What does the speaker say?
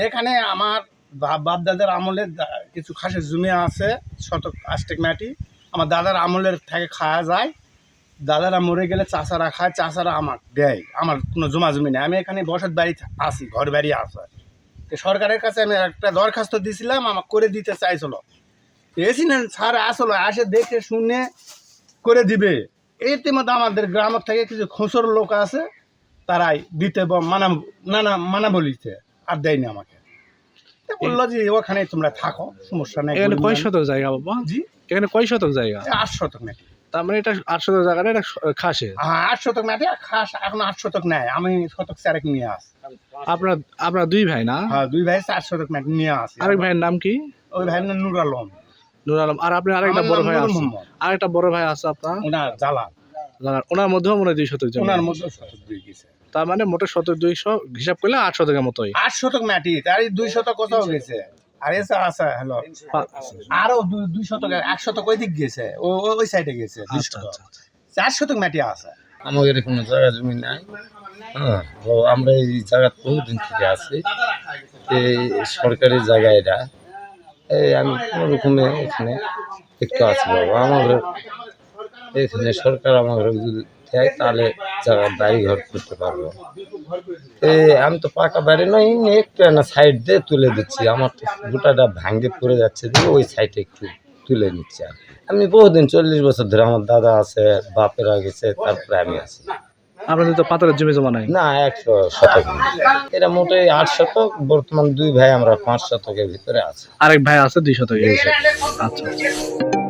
এখানে আমার বাপ দাদার আমলের কিছু খাসের জমি আছে, শতক 8 মাটি আমার দাদার আমলের থেকে খাওয়া যায়। দাদারা মরে গেলে চাচারা খায়, চাচারা আমাকে দেয়। আমার কোনো জমা জমি নেই, আমি এখানে বসত বাড়ি আছি, ঘর বাড়ি আছে। তো সরকারের কাছে আমি একটা দরখাস্ত দিয়েছিলাম, আমাকে করে দিতে চাইছিল। এসিলেন স্যার আসলো, আসে দেখে শুনে করে দিবে। ইতিমধ্যে আমাদের গ্রামের থেকে কিছু খোঁচর লোক আছে, তারাই দিতে মানা বলিছে, আর দেয়নি আমাকে। বললো যে ওখানে তোমরা থাকো, সমস্যা নেই। এখানে কয় শতক জায়গা বাবা? জি, এখানে কয় শতক জায়গা? 8 শতক মাটি। তার মানে এটা 8 শতক জায়গাটা এটা খাসে? হ্যাঁ, 8 শতক মাটি। আর খাস এখন 8 শতক নেয়, আমি শতক 4 নিয়ে আসি। আপনার 2 ভাই না? হ্যাঁ, 2 ভাই 4 শতক মাটি নিয়ে আসি। আরেক ভাইয়ের নাম কি? ওই ভাইয়ের নাম নুর আলম। নূর আলম। আর আপনি আরেকটা বড় ভাই আছে? আরেকটা বড় ভাই আছে আপনার? ওনার জালাল। ওনার মধ্যেও মনে হয় 2 শতক জমি। ওনার মধ্যে শতক 2 গেছে। তার মানে মোটে শতক 200 হিসাব করলে 8 শতকের মতোই। 8 শতক মাটি, তার 2 শতক কোথাও গেছে। আর এসে আছে হ্যালো, আরো 2 শতক, 1 শতক ওই দিক গেছে, ওই সাইডে গেছে। 2 শতক, 4 শতক মাটি আছে। আমাদের কোনো জায়গা জমি নাই। হ্যাঁ, তো আমরা এই জায়গা বহুদিন থেকে আছি। এই সরকারি জায়গা এটা। এই আমি কোনো রকমে এখানে একটু আছি বাবা। আমাদের এখানে সরকার আমাদের যদি দেয় তাহলে জায়গা বাড়ি ঘর করতে পারবো। আমি তো পাকা বাড়ি নয়, একটু না সাইড দিয়ে তুলে দিচ্ছি। আমার তো গোটাটা ভাঙ্গে পড়ে যাচ্ছে, দিয়ে ওই সাইডে একটু তুলে নিচ্ছি। আর আমি বহুদিন 40 বছর ধরে, আমার দাদা আছে, বাপেরা গেছে, তারপরে আমি আছি। আপনাদের তো পাতারের জমি জমা নাই? না, 100 শতক। এটা মোটে 8 শতক। বর্তমান 2 ভাই আমরা 5 শতকের ভিতরে আছি। আরেক ভাই আছে 2 শতক। আচ্ছা আচ্ছা।